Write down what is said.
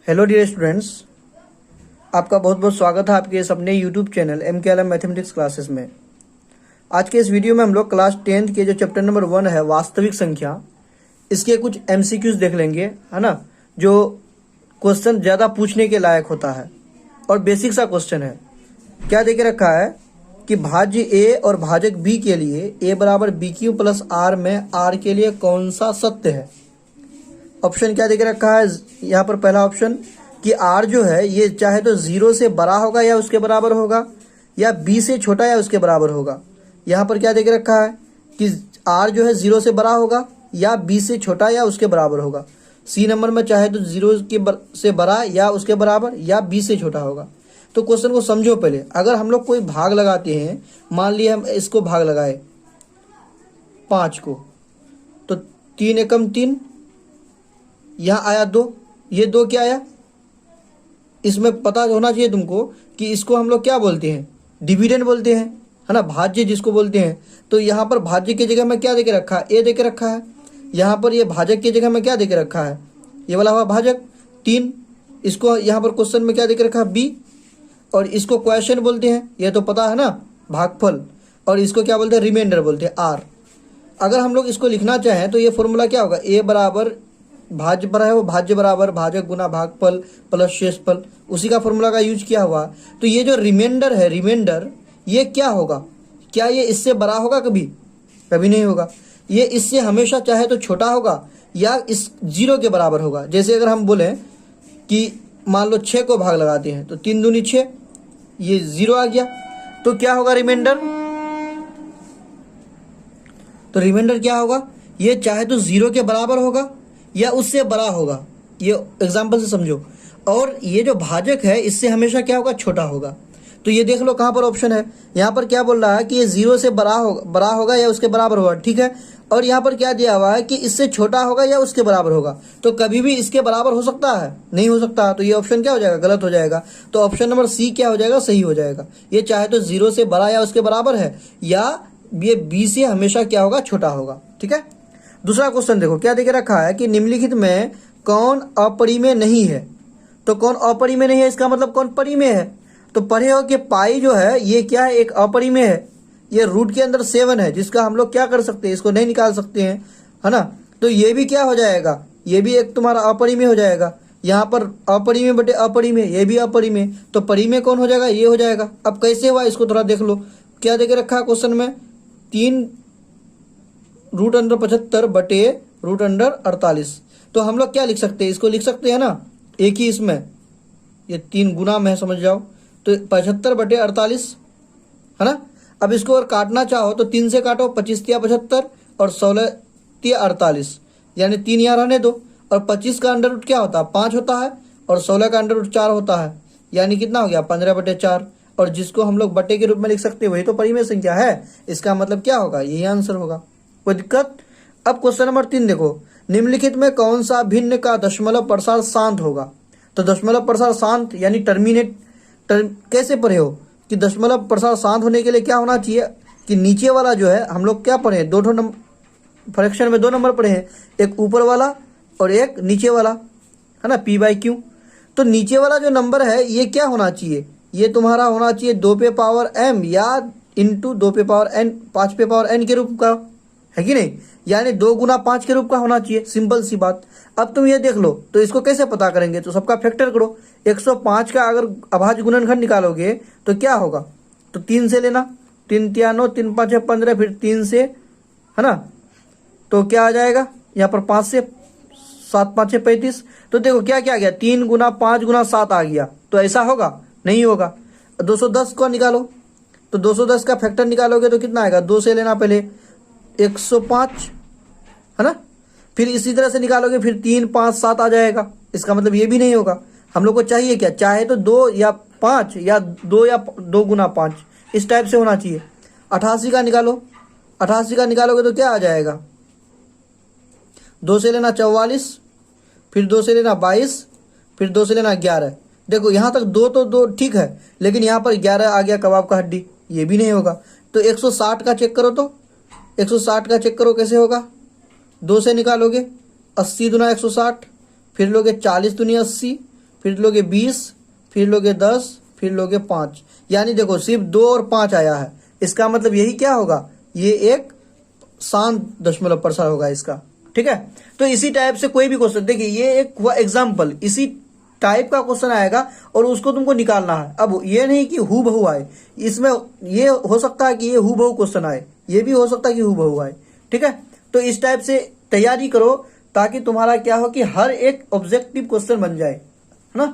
Hello dear students, आपका बहुत बहुत स्वागत है आपके इस अपने YouTube channel MKLM mathematics classes में। आज के इस वीडियो में हम लोग क्लास 10th के जो चैप्टर नंबर 1 है वास्तविक संख्या, इसके कुछ MCQs देख लेंगे, है ना, जो क्वेश्चन ज़्यादा पूछने के लायक होता है और बेसिक सा क्वेश्चन है। क्या देके रखा है कि भाज्य A और भाजक B के लिए A बराबर BQ प्लस R में R के लिए कौन सा सत्य है। ऑप्शन क्या देके रखा है यहाँ पर। पहला ऑप्शन कि R जो है ये चाहे तो 0 से बड़ा होगा या उसके बराबर होगा, या B से छोटा या उसके बराबर होगा। यहाँ पर क्या देके रखा है कि R जो है 0 से बड़ा होगा या B से छोटा या उसके बराबर होगा। C नंबर में चाहे तो 0 से बड़ा या उसके बराबर या B से छोटा होगा। तो क्वेश्चन को समझो पहले। अगर हम लोग कोई भाग लगाते हैं, मान लिया हम इसको भाग लगाए 5 को, तो 3 एकम 3, यहाँ आया 2, ये 2 क्या आया। इसमें पता होना चाहिए तुमको कि इसको हम लोग क्या बोलते हैं, डिविडेंड बोलते हैं, है ना, भाज्य जिसको बोलते हैं। तो यहाँ पर भाज्य की जगह में क्या देके रखा है, ए देके रखा है। यहाँ पर ये भाजक की जगह में क्या देके रखा है, ये वाला हुआ भाजक 3। इसको यहाँ पर क्वेश्चन में क्या देके रखा है, बी, और इसको क्वेश्चन बोलते हैं, ये तो पता है ना, भागफल। और इसको क्या बोलते हैं, रिमाइंडर बोलते हैं, आर। अगर हम लोग इसको लिखना चाहें तो ये फॉर्मूला क्या होगा, ए बराबर भाज्य पर है वो भाज्य बराबर भाजक गुना भागफल प्लस शेषफल, उसी का फॉर्मूला का यूज किया हुआ। तो ये जो रिमाइंडर है, रिमाइंडर ये क्या होगा, क्या ये इससे बड़ा होगा, कभी कभी नहीं होगा। ये इससे हमेशा चाहे तो छोटा होगा या इस 0 के बराबर होगा। जैसे अगर हम बोलें कि मान लो 6 को भाग लगाते हैं तो 3 दूनी 6, ये 0 आ गया, तो क्या होगा रिमाइंडर, तो रिमाइंडर क्या होगा, ये चाहे तो 0 के बराबर होगा या उससे बड़ा होगा। ये एग्जाम्पल से समझो। और ये जो भाजक है इससे हमेशा क्या होगा, छोटा होगा। तो ये देख लो कहाँ पर ऑप्शन है, यहाँ पर क्या बोल रहा है कि ये 0 से बड़ा होगा या उसके बराबर होगा, ठीक है। और यहाँ पर क्या दिया हुआ है कि इससे छोटा होगा या उसके बराबर होगा। तो कभी भी इसके बराबर हो सकता है, नहीं हो सकता। तो ये ऑप्शन क्या हो जाएगा, गलत हो जाएगा। तो ऑप्शन नंबर सी क्या हो जाएगा, सही हो जाएगा। ये चाहे तो 0 से बड़ा या उसके बराबर है, या ये बी से हमेशा क्या होगा, छोटा होगा, ठीक है। दूसरा क्वेश्चन देखो क्या देके रखा है कि निम्नलिखित में कौन अपरिमेय नहीं है। तो कौन अपरिमेय नहीं है, इसका मतलब कौन परिमेय है। तो पढ़े हो कि पाई जो है ये क्या है, एक अपरिमेय है। ये रूट के अंदर 7 है, जिसका हम लोग क्या कर सकते हैं, इसको नहीं निकाल सकते हैं, है ना। तो ये भी क्या हो जाएगा, ये भी एक तुम्हारा अपरिमेय हो जाएगा। यहाँ पर अपरिमेय बटे अपरिमेय, ये भी अपरिमेय। तो परिमेय कौन हो जाएगा, ये हो जाएगा। अब कैसे हुआ इसको थोड़ा देख लो। क्या देके रखा है क्वेश्चन में, 3 √75 बटे √48। तो हम लोग क्या लिख सकते हैं, इसको लिख सकते हैं ना, एक ही इसमें ये 3 गुना में समझ जाओ, तो 75 बटे 48, है ना। अब इसको और काटना चाहो तो 3 से काटो, 25 या 75 और 16 या 48, यानी 3 यहाँ रहने दो। और 25 का अंडर रूट क्या होता है, 5 होता है, और 16 का अंडर रूट 4 होता है, यानी कितना हो गया, 15 बटे 4। और जिसको हम लोग बटे के रूप में लिख सकते हैं वही तो परिमेय संख्या है। इसका मतलब क्या होगा, यही आंसर होगा। कोई दिक्कत। अब क्वेश्चन नंबर 3 देखो, निम्नलिखित में कौन सा भिन्न का दशमलव प्रसार शांत होगा। तो दशमलव प्रसार शांत यानी टर्मिनेट कैसे पढ़े हो कि दशमलव प्रसार शांत होने के लिए क्या होना चाहिए कि नीचे वाला जो है हम लोग क्या पढ़े, 2 नंबर फ्रैक्शन में 2 नंबर पढ़े हैं, एक ऊपर वाला और एक नीचे वाला, है ना, P/Q। तो नीचे वाला जो नंबर है ये क्या होना चाहिए, ये तुम्हारा होना चाहिए 2 पे पावर m या इंटू 2 पे पावर n, 5 पे पावर n के रूप का, है कि नहीं, यानी 2 गुना 5 के रूप का होना चाहिए। सिंपल सी बात। अब तुम ये देख लो, तो इसको कैसे पता करेंगे, तो सबका फैक्टर करो। 105 का अगर अभाज्य गुणनखंड निकालोगे तो क्या होगा, तो 3 से लेना, 3 × 9, 3 × 5 = 15, फिर 3 से, है ना, तो क्या आ जाएगा यहाँ पर 5 से, 7 × 5 = 35। तो देखो क्या क्या आ गया, 3 गुना 5 गुना 7 आ गया। तो ऐसा होगा, नहीं होगा। 210 को निकालो, तो 210 का फैक्टर निकालोगे तो कितना आएगा, 2 से लेना पहले 105, है ना, फिर इसी तरह से निकालोगे, फिर 3 5 7 आ जाएगा। इसका मतलब ये भी नहीं होगा। हम लोग को चाहिए क्या, चाहे तो 2 या 5 या 2 या 2 गुना 5, इस टाइप से होना चाहिए। 88 का निकालो, 88 का निकालोगे तो क्या आ जाएगा, 2 से लेना 44, फिर 2 से लेना 22, फिर 2 से लेना 11। देखो यहाँ तक 2 तो 2 ठीक है, लेकिन यहाँ पर 11 आ गया कबाब का हड्डी, ये भी नहीं होगा। तो 160 का चेक करो, तो 160 का चेक करो कैसे होगा, 2 से निकालोगे 80 दूना 160, फिर लोगे 40 दूनी 80, फिर लोगे 20, फिर लोगे 10, फिर लोगे 5, यानी देखो सिर्फ 2 और 5 आया है। इसका मतलब यही क्या होगा, ये एक शांत दशमलव प्रसार होगा इसका। ठीक है, तो इसी टाइप से कोई भी क्वेश्चन, देखिए ये एक हुआ एग्जाम्पल, इसी टाइप का क्वेश्चन आएगा और उसको तुमको निकालना है। अब ये नहीं कि हु बहु आए, इसमें ये हो सकता है कि ये हु बहु क्वेश्चन आए, ये भी हो सकता है कि हु बहु आए। ठीक है, तो इस टाइप से तैयारी करो ताकि तुम्हारा क्या हो कि हर एक ऑब्जेक्टिव क्वेश्चन बन जाए, है ना।